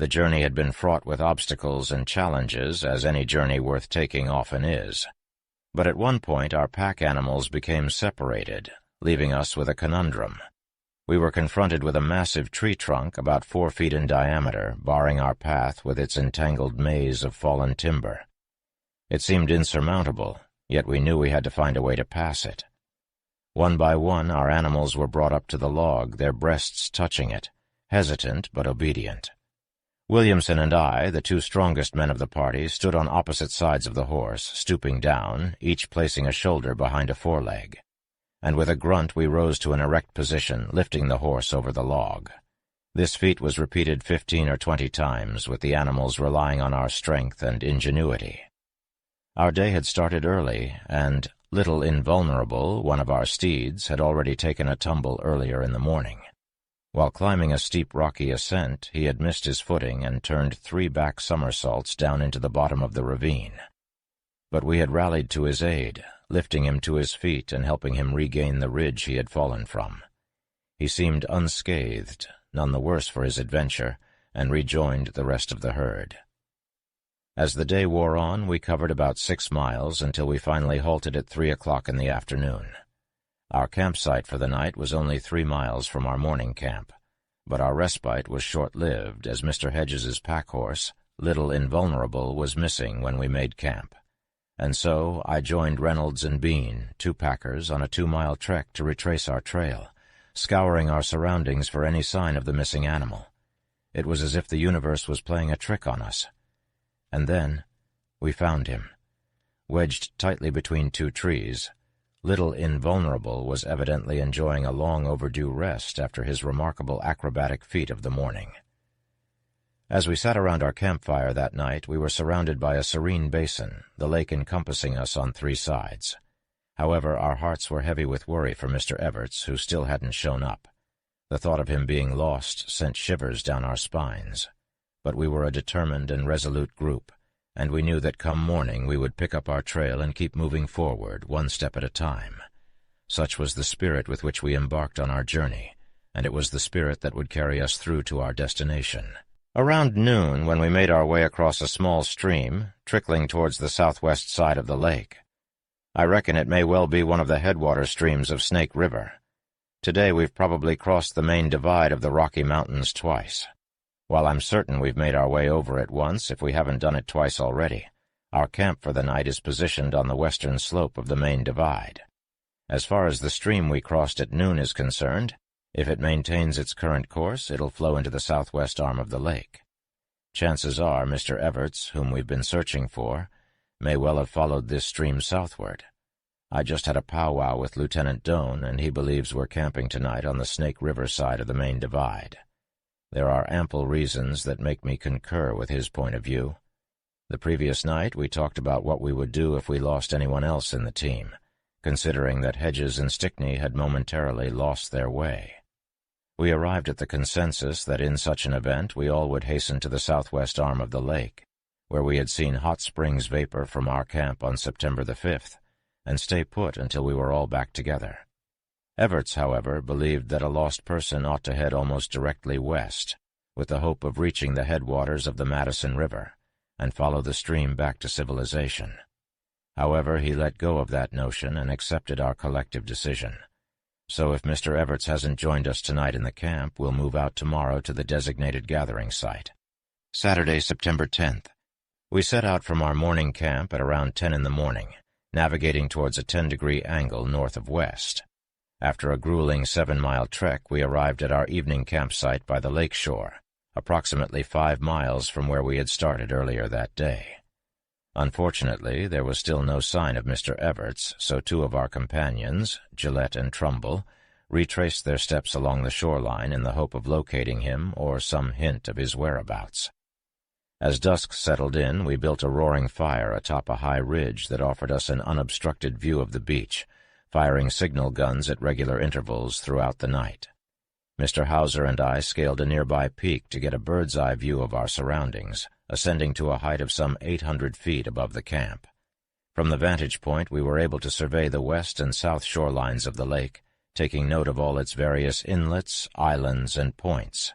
The journey had been fraught with obstacles and challenges, as any journey worth taking often is. But at one point our pack animals became separated, leaving us with a conundrum. We were confronted with a massive tree trunk about 4 feet in diameter, barring our path with its entangled maze of fallen timber. It seemed insurmountable, yet we knew we had to find a way to pass it. One by one our animals were brought up to the log, their breasts touching it, hesitant but obedient. Williamson and I, the 2 strongest men of the party, stood on opposite sides of the horse, stooping down, each placing a shoulder behind a foreleg. And with a grunt we rose to an erect position, lifting the horse over the log. This feat was repeated 15 or 20 times, with the animals relying on our strength and ingenuity. Our day had started early, and Little Invulnerable, one of our steeds, had already taken a tumble earlier in the morning. While climbing a steep rocky ascent, he had missed his footing and turned 3 back somersaults down into the bottom of the ravine. But we had rallied to his aid, lifting him to his feet and helping him regain the ridge he had fallen from. He seemed unscathed, none the worse for his adventure, and rejoined the rest of the herd. As the day wore on, we covered about 6 miles until we finally halted at 3 o'clock in the afternoon. Our campsite for the night was only 3 miles from our morning camp, but our respite was short-lived, as Mr. Hedges's pack-horse, Little Invulnerable, was missing when we made camp. And so I joined Reynolds and Bean, 2 packers, on a 2-mile trek to retrace our trail, scouring our surroundings for any sign of the missing animal. It was as if the universe was playing a trick on us. And then we found him. Wedged tightly between 2 trees, Little Invulnerable was evidently enjoying a long-overdue rest after his remarkable acrobatic feat of the morning. As we sat around our campfire that night, we were surrounded by a serene basin, the lake encompassing us on 3 sides. However, our hearts were heavy with worry for Mr. Evarts, who still hadn't shown up. The thought of him being lost sent shivers down our spines. But we were a determined and resolute group, and we knew that come morning we would pick up our trail and keep moving forward, 1 step at a time. Such was the spirit with which we embarked on our journey, and it was the spirit that would carry us through to our destination. Around noon, when we made our way across a small stream, trickling towards the southwest side of the lake. I reckon it may well be one of the headwater streams of Snake River. Today we've probably crossed the main divide of the Rocky Mountains twice. While I'm certain we've made our way over it once, if we haven't done it twice already, our camp for the night is positioned on the western slope of the main divide. As far as the stream we crossed at noon is concerned, if it maintains its current course, it'll flow into the southwest arm of the lake. Chances are Mr. Evarts, whom we've been searching for, may well have followed this stream southward. I just had a powwow with Lieutenant Doane, and he believes we're camping tonight on the Snake River side of the main divide. There are ample reasons that make me concur with his point of view. The previous night we talked about what we would do if we lost anyone else in the team, considering that Hedges and Stickney had momentarily lost their way. We arrived at the consensus that in such an event we all would hasten to the southwest arm of the lake, where we had seen hot springs vapor from our camp on September the 5th, and stay put until we were all back together. Evarts, however, believed that a lost person ought to head almost directly west, with the hope of reaching the headwaters of the Madison River, and follow the stream back to civilization. However, he let go of that notion and accepted our collective decision. So if Mr. Evarts hasn't joined us tonight in the camp, we'll move out tomorrow to the designated gathering site. Saturday, September 10th. We set out from our morning camp at around 10 in the morning, navigating towards a 10-degree angle north of west. After a grueling 7-mile trek, we arrived at our evening campsite by the lake shore, approximately 5 miles from where we had started earlier that day. Unfortunately, there was still no sign of Mr. Evarts, so 2 of our companions, Gillette and Trumbull, retraced their steps along the shoreline in the hope of locating him or some hint of his whereabouts. As dusk settled in, we built a roaring fire atop a high ridge that offered us an unobstructed view of the beach, firing signal guns at regular intervals throughout the night. Mr. Hauser and I scaled a nearby peak to get a bird's-eye view of our surroundings, ascending to a height of some 800 feet above the camp. From the vantage point, we were able to survey the west and south shorelines of the lake, taking note of all its various inlets, islands, and points.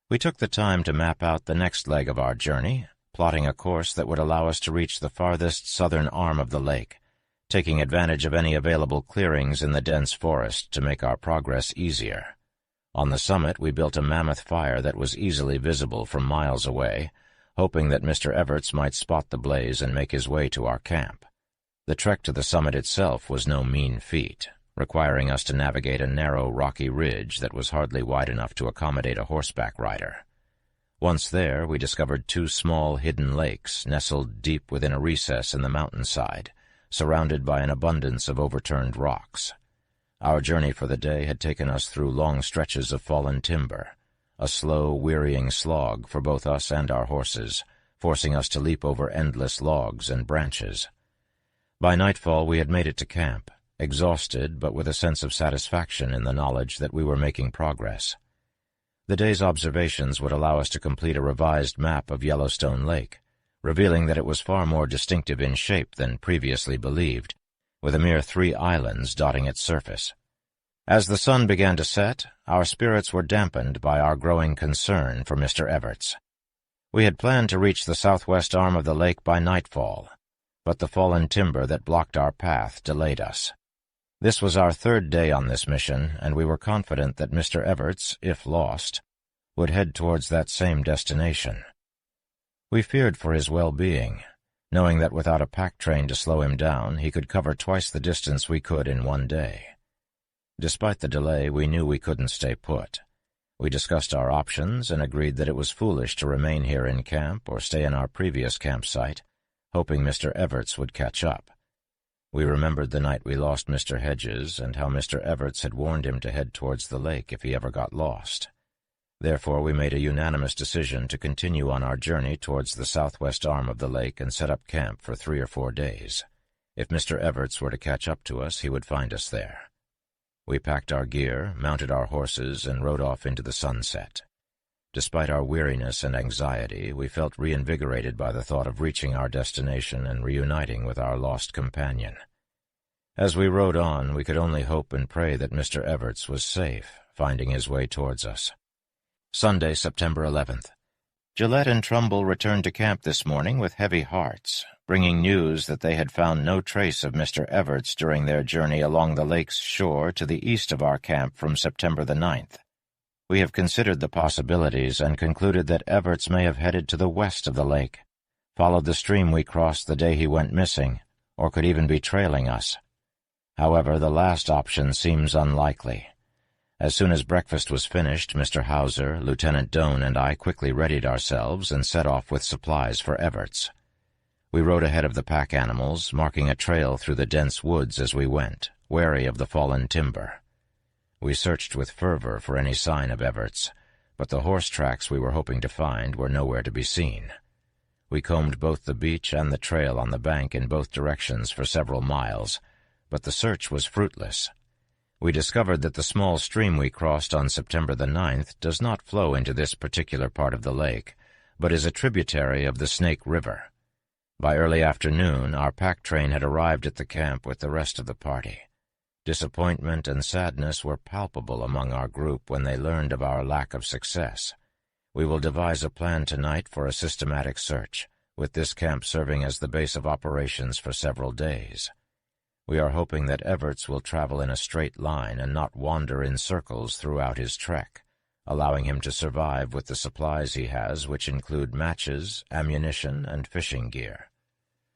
We took the time to map out the next leg of our journey, plotting a course that would allow us to reach the farthest southern arm of the lake, taking advantage of any available clearings in the dense forest to make our progress easier. On the summit, we built a mammoth fire that was easily visible from miles away, hoping that Mr. Everts might spot the blaze and make his way to our camp. The trek to the summit itself was no mean feat, requiring us to navigate a narrow, rocky ridge that was hardly wide enough to accommodate a horseback rider. Once there, we discovered two small hidden lakes nestled deep within a recess in the mountainside, surrounded by an abundance of overturned rocks. Our journey for the day had taken us through long stretches of fallen timber, a slow, wearying slog for both us and our horses, forcing us to leap over endless logs and branches. By nightfall we had made it to camp, exhausted but with a sense of satisfaction in the knowledge that we were making progress. The day's observations would allow us to complete a revised map of Yellowstone Lake, revealing that it was far more distinctive in shape than previously believed, with a mere 3 islands dotting its surface. As the sun began to set, our spirits were dampened by our growing concern for Mr. Everts. We had planned to reach the southwest arm of the lake by nightfall, but the fallen timber that blocked our path delayed us. This was our 3rd day on this mission, and we were confident that Mr. Everts, if lost, would head towards that same destination. We feared for his well-being, knowing that without a pack train to slow him down, he could cover twice the distance we could in one day. Despite the delay, we knew we couldn't stay put. We discussed our options and agreed that it was foolish to remain here in camp or stay in our previous campsite, hoping Mr. Everts would catch up. We remembered the night we lost Mr. Hedges and how Mr. Everts had warned him to head towards the lake if he ever got lost. Therefore, we made a unanimous decision to continue on our journey towards the southwest arm of the lake and set up camp for 3 or 4 days. If Mr. Everts were to catch up to us, he would find us there. We packed our gear, mounted our horses, and rode off into the sunset. Despite our weariness and anxiety, we felt reinvigorated by the thought of reaching our destination and reuniting with our lost companion. As we rode on, we could only hope and pray that Mr. Everts was safe, finding his way towards us. Sunday, September 11th. Gillette and Trumbull returned to camp this morning with heavy hearts, bringing news that they had found no trace of Mr. Everts during their journey along the lake's shore to the east of our camp from September the 9th. We have considered the possibilities and concluded that Everts may have headed to the west of the lake, followed the stream we crossed the day he went missing, or could even be trailing us. However, the last option seems unlikely. As soon as breakfast was finished, Mr. Hauser, Lieutenant Doane, and I quickly readied ourselves and set off with supplies for Everts. We rode ahead of the pack animals, marking a trail through the dense woods as we went, wary of the fallen timber. We searched with fervor for any sign of Everts, but the horse tracks we were hoping to find were nowhere to be seen. We combed both the beach and the trail on the bank in both directions for several miles, but the search was fruitless. We discovered that the small stream we crossed on September the 9th does not flow into this particular part of the lake, but is a tributary of the Snake River. By early afternoon, our pack train had arrived at the camp with the rest of the party. Disappointment and sadness were palpable among our group when they learned of our lack of success. We will devise a plan tonight for a systematic search, with this camp serving as the base of operations for several days. We are hoping that Everts will travel in a straight line and not wander in circles throughout his trek, allowing him to survive with the supplies he has, which include matches, ammunition, and fishing gear.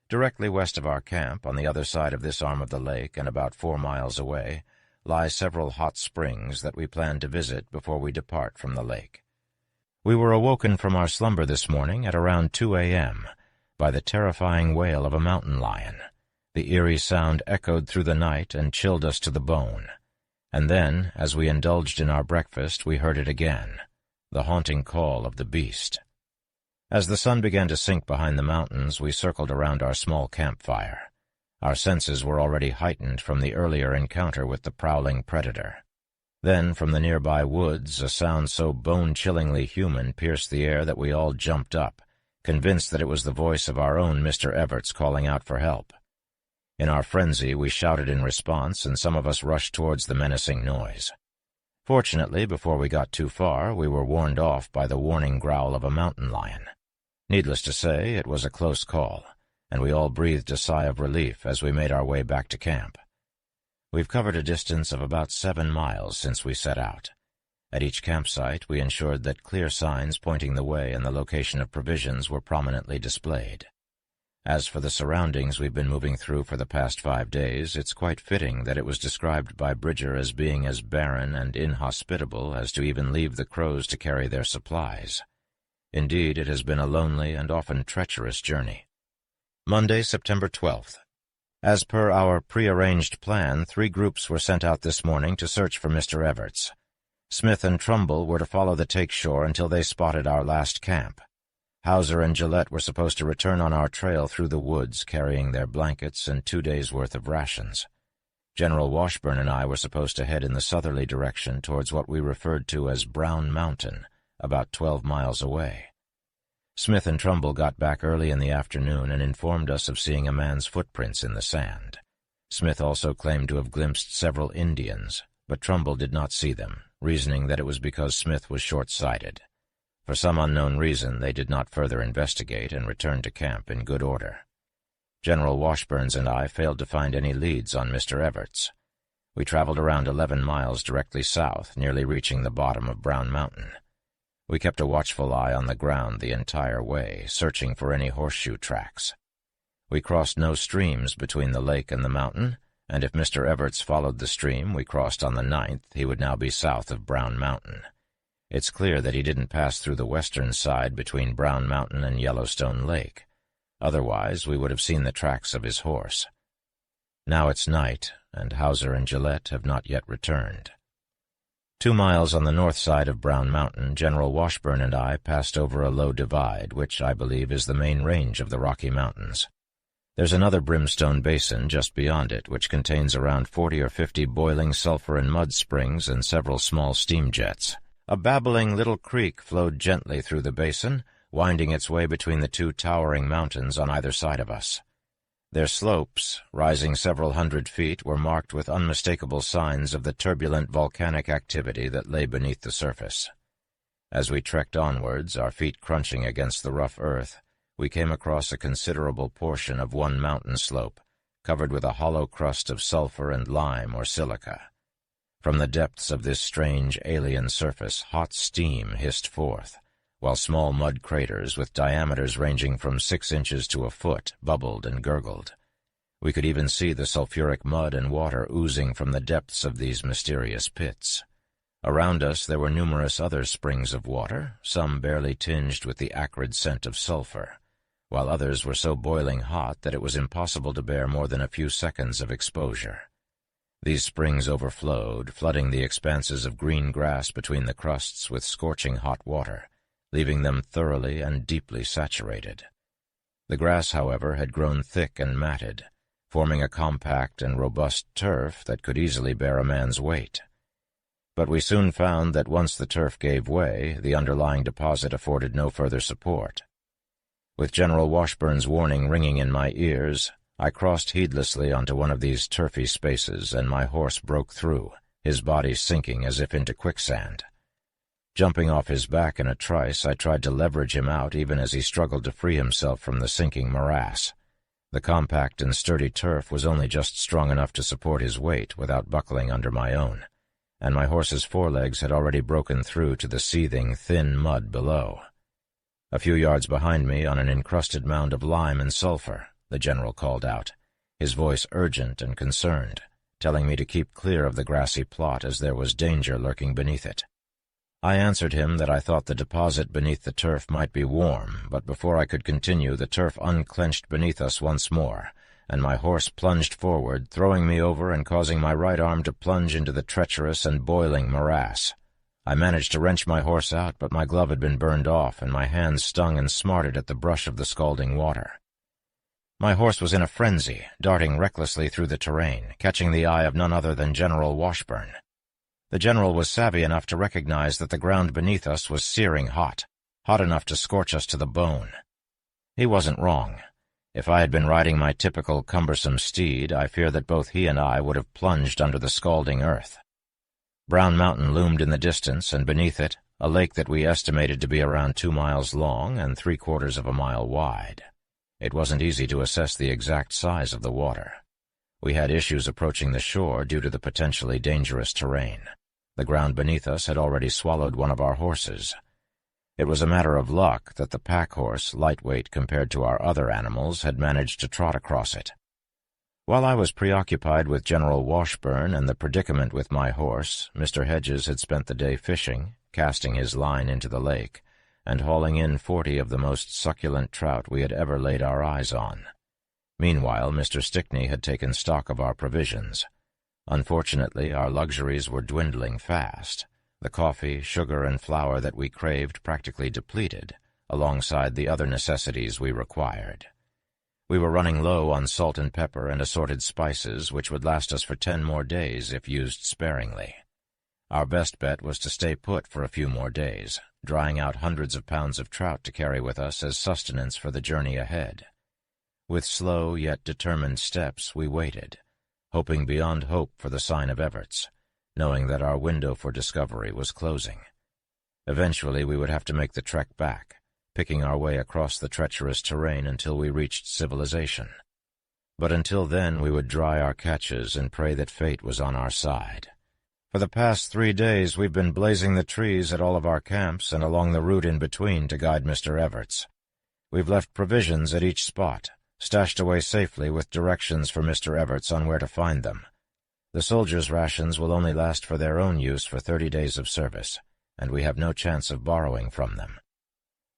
Directly west of our camp, on the other side of this arm of the lake and about 4 miles away, lie several hot springs that we plan to visit before we depart from the lake. We were awoken from our slumber this morning at around 2 a.m. by the terrifying wail of a mountain lion. The eerie sound echoed through the night and chilled us to the bone. And then, as we indulged in our breakfast, we heard it again, the haunting call of the beast. As the sun began to sink behind the mountains, we circled around our small campfire. Our senses were already heightened from the earlier encounter with the prowling predator. Then, from the nearby woods, a sound so bone-chillingly human pierced the air that we all jumped up, convinced that it was the voice of our own Mr. Everts calling out for help. In our frenzy, we shouted in response, and some of us rushed towards the menacing noise. Fortunately, before we got too far, we were warned off by the warning growl of a mountain lion. Needless to say, it was a close call, and we all breathed a sigh of relief as we made our way back to camp. We've covered a distance of about 7 miles since we set out. At each campsite, we ensured that clear signs pointing the way and the location of provisions were prominently displayed. As for the surroundings we've been moving through for the past 5 days, it's quite fitting that it was described by Bridger as being as barren and inhospitable as to even leave the crows to carry their supplies. Indeed, it has been a lonely and often treacherous journey. Monday, September 12th. As per our prearranged plan, 3 groups were sent out this morning to search for Mr. Everts. Smith and Trumbull were to follow the take shore until they spotted our last camp. Hauser and Gillette were supposed to return on our trail through the woods, carrying their blankets and 2 days' worth of rations. General Washburn and I were supposed to head in the southerly direction towards what we referred to as Brown Mountain, about 12 miles away. Smith and Trumbull got back early in the afternoon and informed us of seeing a man's footprints in the sand. Smith also claimed to have glimpsed several Indians, but Trumbull did not see them, reasoning that it was because Smith was short-sighted. For some unknown reason, they did not further investigate and returned to camp in good order. General Washburns and I failed to find any leads on Mr. Everts. We traveled around 11 miles directly south, nearly reaching the bottom of Brown Mountain. We kept a watchful eye on the ground the entire way, searching for any horseshoe tracks. We crossed no streams between the lake and the mountain, and if Mr. Everts followed the stream we crossed on the 9th, he would now be south of Brown Mountain. It's clear that he didn't pass through the western side between Brown Mountain and Yellowstone Lake. Otherwise, we would have seen the tracks of his horse. Now it's night, and Hauser and Gillette have not yet returned. 2 miles on the north side of Brown Mountain, General Washburn and I passed over a low divide, which I believe is the main range of the Rocky Mountains. There's another brimstone basin just beyond it, which contains around 40 or 50 boiling sulfur and mud springs and several small steam jets. A babbling little creek flowed gently through the basin, winding its way between the 2 towering mountains on either side of us. Their slopes, rising several hundred feet, were marked with unmistakable signs of the turbulent volcanic activity that lay beneath the surface. As we trekked onwards, our feet crunching against the rough earth, we came across a considerable portion of one mountain slope, covered with a hollow crust of sulfur and lime or silica. From the depths of this strange alien surface, hot steam hissed forth, while small mud craters with diameters ranging from 6 inches to a foot bubbled and gurgled. We could even see the sulfuric mud and water oozing from the depths of these mysterious pits. Around us there were numerous other springs of water, some barely tinged with the acrid scent of sulfur, while others were so boiling hot that it was impossible to bear more than a few seconds of exposure. These springs overflowed, flooding the expanses of green grass between the crusts with scorching hot water, leaving them thoroughly and deeply saturated. The grass, however, had grown thick and matted, forming a compact and robust turf that could easily bear a man's weight. But we soon found that once the turf gave way, the underlying deposit afforded no further support. With General Washburn's warning ringing in my ears, I crossed heedlessly onto one of these turfy spaces, and my horse broke through, his body sinking as if into quicksand. Jumping off his back in a trice, I tried to leverage him out even as he struggled to free himself from the sinking morass. The compact and sturdy turf was only just strong enough to support his weight without buckling under my own, and my horse's forelegs had already broken through to the seething, thin mud below. A few yards behind me, on an encrusted mound of lime and sulfur, the general called out, his voice urgent and concerned, telling me to keep clear of the grassy plot as there was danger lurking beneath it. I answered him that I thought the deposit beneath the turf might be warm, but before I could continue, the turf unclenched beneath us once more, and my horse plunged forward, throwing me over and causing my right arm to plunge into the treacherous and boiling morass. I managed to wrench my horse out, but my glove had been burned off, and my hands stung and smarted at the brush of the scalding water. My horse was in a frenzy, darting recklessly through the terrain, catching the eye of none other than General Washburn. The general was savvy enough to recognize that the ground beneath us was searing hot, hot enough to scorch us to the bone. He wasn't wrong. If I had been riding my typical cumbersome steed, I fear that both he and I would have plunged under the scalding earth. Brown Mountain loomed in the distance, and beneath it, a lake that we estimated to be around 2 miles long and 3/4 of a mile wide. It wasn't easy to assess the exact size of the water. We had issues approaching the shore due to the potentially dangerous terrain. The ground beneath us had already swallowed one of our horses. It was a matter of luck that the pack horse, lightweight compared to our other animals, had managed to trot across it. While I was preoccupied with General Washburn and the predicament with my horse, Mr. Hedges had spent the day fishing, casting his line into the lake, and hauling in 40 of the most succulent trout we had ever laid our eyes on. Meanwhile, Mr. Stickney had taken stock of our provisions. Unfortunately, our luxuries were dwindling fast. The coffee, sugar, and flour that we craved practically depleted, alongside the other necessities we required. We were running low on salt and pepper and assorted spices, which would last us for 10 more days if used sparingly. Our best bet was to stay put for a few more days, drying out hundreds of pounds of trout to carry with us as sustenance for the journey ahead. With slow yet determined steps, we waited, hoping beyond hope for the sign of Everts, knowing that our window for discovery was closing. Eventually we would have to make the trek back, picking our way across the treacherous terrain until we reached civilization. But until then we would dry our catches and pray that fate was on our side. For the past 3 days we've been blazing the trees at all of our camps and along the route in between to guide Mr. Everts. We've left provisions at each spot, stashed away safely with directions for Mr. Everts on where to find them. The soldiers' rations will only last for their own use for 30 days of service, and we have no chance of borrowing from them.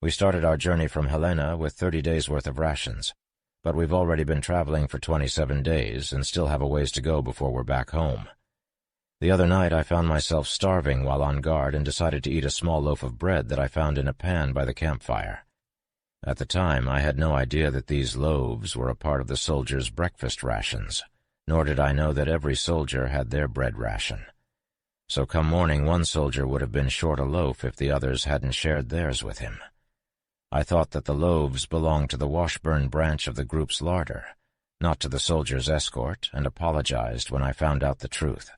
We started our journey from Helena with 30 days' worth of rations, but we've already been traveling for 27 days and still have a ways to go before we're back home. The other night I found myself starving while on guard and decided to eat a small loaf of bread that I found in a pan by the campfire. At the time, I had no idea that these loaves were a part of the soldiers' breakfast rations, nor did I know that every soldier had their bread ration. So come morning, one soldier would have been short a loaf if the others hadn't shared theirs with him. I thought that the loaves belonged to the Washburn branch of the group's larder, not to the soldiers' escort, and apologized when I found out the truth.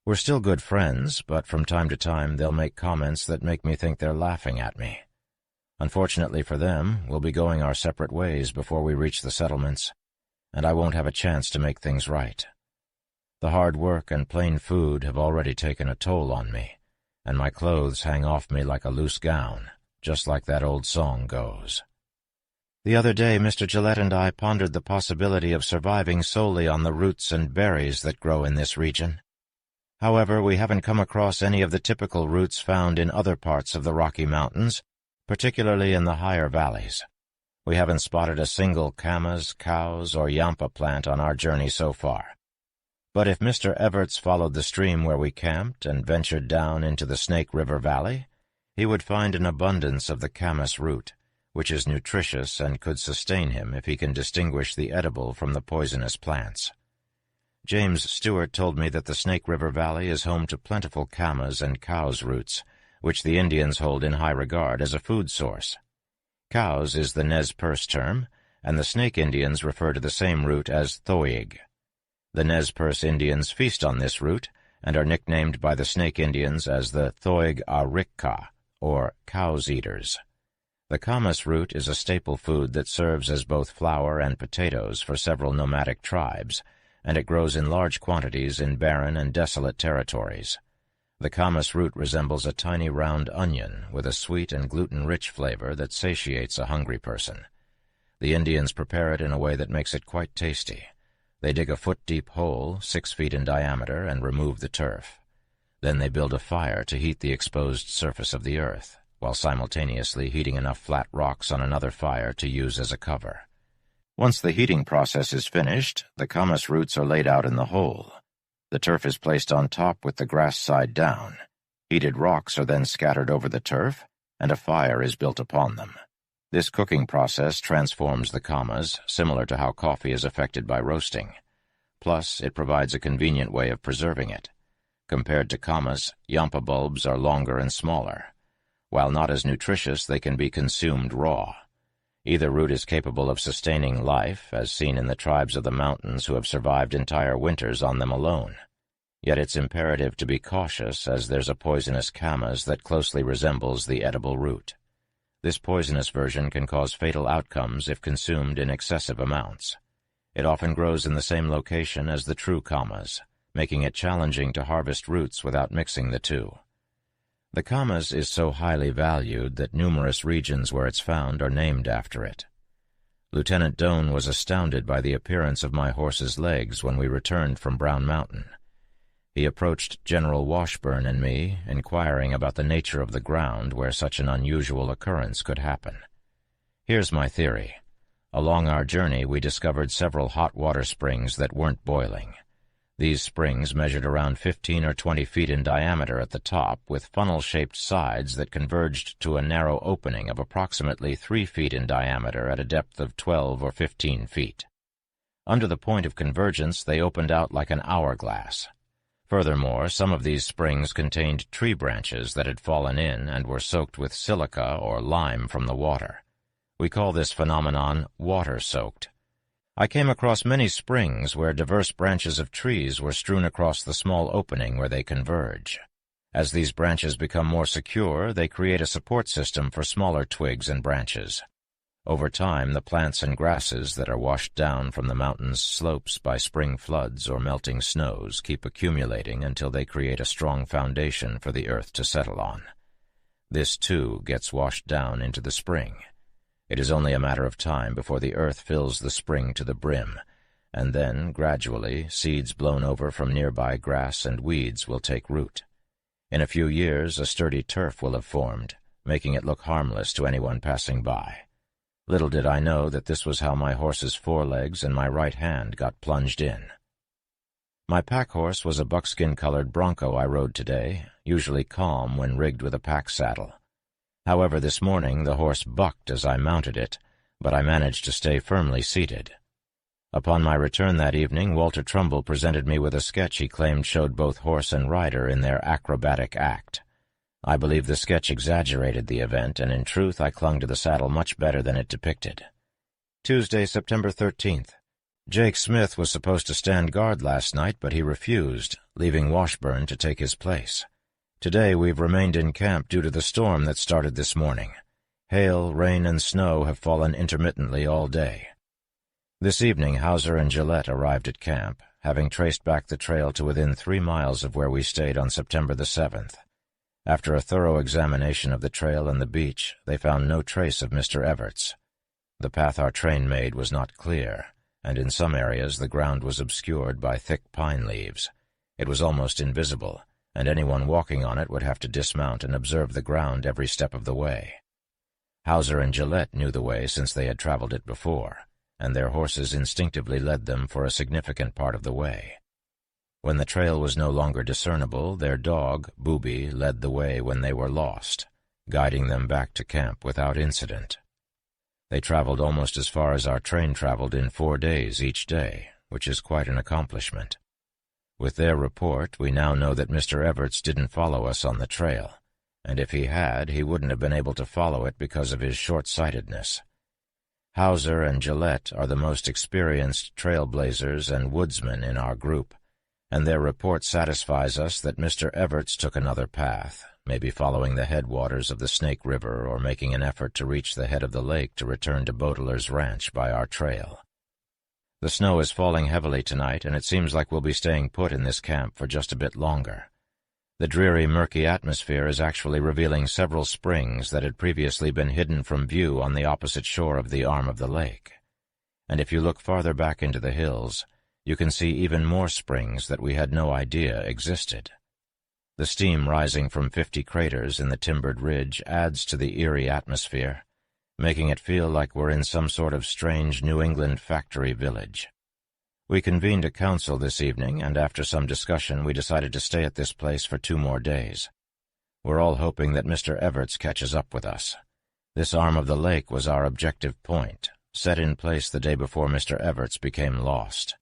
We're still good friends, but from time to time they'll make comments that make me think they're laughing at me. Unfortunately for them, we'll be going our separate ways before we reach the settlements, and I won't have a chance to make things right. The hard work and plain food have already taken a toll on me, and my clothes hang off me like a loose gown, just like that old song goes. The other day, Mr. Gillette and I pondered the possibility of surviving solely on the roots and berries that grow in this region. However, we haven't come across any of the typical roots found in other parts of the Rocky Mountains, particularly in the higher valleys. We haven't spotted a single camas, cows, or yampa plant on our journey so far. But if Mr. Everts followed the stream where we camped and ventured down into the Snake River Valley, he would find an abundance of the camas root, which is nutritious and could sustain him if he can distinguish the edible from the poisonous plants. James Stewart told me that the Snake River Valley is home to plentiful camas and cows' roots, which the Indians hold in high regard as a food source. Cows is the Nez Perce term, and the Snake Indians refer to the same root as thoig. The Nez Perce Indians feast on this root, and are nicknamed by the Snake Indians as the Thoig Arikka, or cows' eaters. The camas root is a staple food that serves as both flour and potatoes for several nomadic tribes, and it grows in large quantities in barren and desolate territories. The camas root resembles a tiny round onion with a sweet and gluten-rich flavor that satiates a hungry person. The Indians prepare it in a way that makes it quite tasty. They dig a foot-deep hole, 6 feet in diameter, and remove the turf. Then they build a fire to heat the exposed surface of the earth, while simultaneously heating enough flat rocks on another fire to use as a cover. Once the heating process is finished, the camas roots are laid out in the hole. The turf is placed on top with the grass side down. Heated rocks are then scattered over the turf, and a fire is built upon them. This cooking process transforms the camas, similar to how coffee is affected by roasting. Plus, it provides a convenient way of preserving it. Compared to camas, yampa bulbs are longer and smaller. While not as nutritious, they can be consumed raw. Either root is capable of sustaining life, as seen in the tribes of the mountains who have survived entire winters on them alone. Yet it's imperative to be cautious, as there's a poisonous camas that closely resembles the edible root. This poisonous version can cause fatal outcomes if consumed in excessive amounts. It often grows in the same location as the true camas, making it challenging to harvest roots without mixing the two. The camas is so highly valued that numerous regions where it's found are named after it. Lieutenant Doane was astounded by the appearance of my horse's legs when we returned from Brown Mountain. He approached General Washburn and me, inquiring about the nature of the ground where such an unusual occurrence could happen. Here's my theory. Along our journey, we discovered several hot water springs that weren't boiling. These springs measured around 15 or 20 feet in diameter at the top, with funnel-shaped sides that converged to a narrow opening of approximately 3 feet in diameter at a depth of 12 or 15 feet. Under the point of convergence, they opened out like an hourglass. Furthermore, some of these springs contained tree branches that had fallen in and were soaked with silica or lime from the water. We call this phenomenon water-soaked. I came across many springs where diverse branches of trees were strewn across the small opening where they converge. As these branches become more secure, they create a support system for smaller twigs and branches. Over time, the plants and grasses that are washed down from the mountain's slopes by spring floods or melting snows keep accumulating until they create a strong foundation for the earth to settle on. This, too, gets washed down into the spring. It is only a matter of time before the earth fills the spring to the brim, and then, gradually, seeds blown over from nearby grass and weeds will take root. In a few years, a sturdy turf will have formed, making it look harmless to anyone passing by. Little did I know that this was how my horse's forelegs and my right hand got plunged in. My pack-horse was a buckskin-colored bronco I rode today, usually calm when rigged with a pack saddle. However, this morning the horse bucked as I mounted it, but I managed to stay firmly seated. Upon my return that evening, Walter Trumbull presented me with a sketch he claimed showed both horse and rider in their acrobatic act. I believe the sketch exaggerated the event, and in truth I clung to the saddle much better than it depicted. Tuesday, September 13th. Jake Smith was supposed to stand guard last night, but he refused, leaving Washburn to take his place. Today we've remained in camp due to the storm that started this morning. Hail, rain, and snow have fallen intermittently all day. This evening Hauser and Gillette arrived at camp, having traced back the trail to within 3 miles of where we stayed on September the 7th. After a thorough examination of the trail and the beach, they found no trace of Mr. Everts. The path our train made was not clear, and in some areas the ground was obscured by thick pine leaves. It was almost invisible, and anyone walking on it would have to dismount and observe the ground every step of the way. Hauser and Gillette knew the way since they had traveled it before, and their horses instinctively led them for a significant part of the way. When the trail was no longer discernible, their dog, Booby, led the way when they were lost, guiding them back to camp without incident. They traveled almost as far as our train traveled in 4 days each day, which is quite an accomplishment. With their report, we now know that Mr. Everts didn't follow us on the trail, and if he had, he wouldn't have been able to follow it because of his short-sightedness. Hauser and Gillette are the most experienced trailblazers and woodsmen in our group, and their report satisfies us that Mr. Everts took another path, maybe following the headwaters of the Snake River or making an effort to reach the head of the lake to return to Boteler's ranch by our trail. The snow is falling heavily tonight, and it seems like we'll be staying put in this camp for just a bit longer. The dreary, murky atmosphere is actually revealing several springs that had previously been hidden from view on the opposite shore of the arm of the lake. And if you look farther back into the hills, you can see even more springs that we had no idea existed. The steam rising from 50 craters in the timbered ridge adds to the eerie atmosphere, making it feel like we're in some sort of strange New England factory village. We convened a council this evening, and after some discussion we decided to stay at this place for 2 more days. We're all hoping that Mr. Everts catches up with us. This arm of the lake was our objective point, set in place the day before Mr. Everts became lost.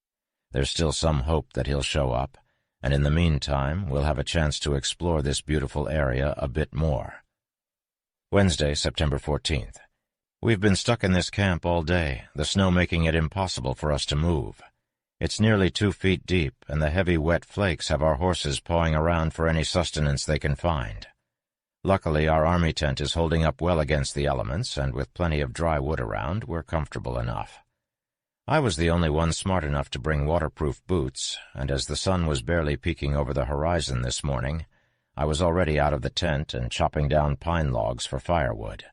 There's still some hope that he'll show up, and in the meantime we'll have a chance to explore this beautiful area a bit more. Wednesday, September 14th. We've been stuck in this camp all day, the snow making it impossible for us to move. It's nearly 2 feet deep, and the heavy wet flakes have our horses pawing around for any sustenance they can find. Luckily, our army tent is holding up well against the elements, and with plenty of dry wood around, we're comfortable enough. I was the only one smart enough to bring waterproof boots, and as the sun was barely peeking over the horizon this morning, I was already out of the tent and chopping down pine logs for firewood.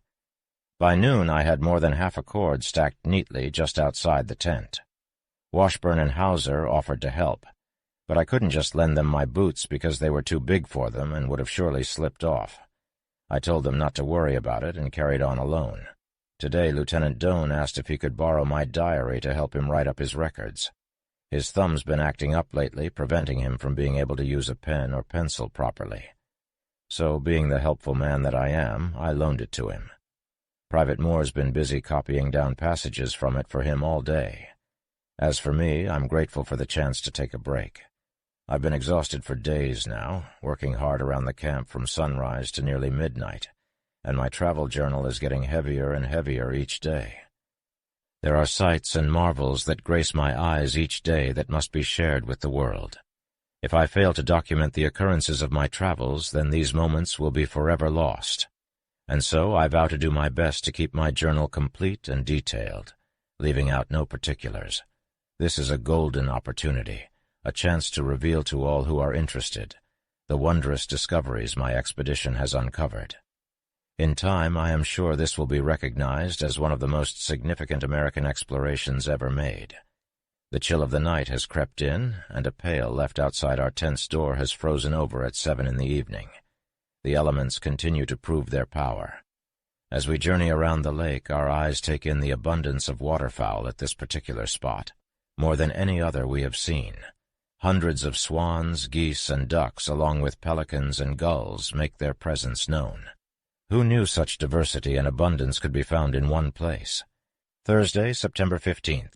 By noon, I had more than half a cord stacked neatly just outside the tent. Washburn and Hauser offered to help, but I couldn't just lend them my boots because they were too big for them and would have surely slipped off. I told them not to worry about it and carried on alone. Today, Lieutenant Doane asked if he could borrow my diary to help him write up his records. His thumb's been acting up lately, preventing him from being able to use a pen or pencil properly. So, being the helpful man that I am, I loaned it to him. Private Moore's been busy copying down passages from it for him all day. As for me, I'm grateful for the chance to take a break. I've been exhausted for days now, working hard around the camp from sunrise to nearly midnight, and my travel journal is getting heavier and heavier each day. There are sights and marvels that grace my eyes each day that must be shared with the world. If I fail to document the occurrences of my travels, then these moments will be forever lost. And so I vow to do my best to keep my journal complete and detailed, leaving out no particulars. This is a golden opportunity, a chance to reveal to all who are interested the wondrous discoveries my expedition has uncovered. In time, I am sure this will be recognized as one of the most significant American explorations ever made. The chill of the night has crept in, and a pail left outside our tent's door has frozen over at 7 in the evening. The elements continue to prove their power. As we journey around the lake, our eyes take in the abundance of waterfowl at this particular spot, more than any other we have seen. Hundreds of swans, geese, and ducks, along with pelicans and gulls, make their presence known. Who knew such diversity and abundance could be found in one place? Thursday, September 15th.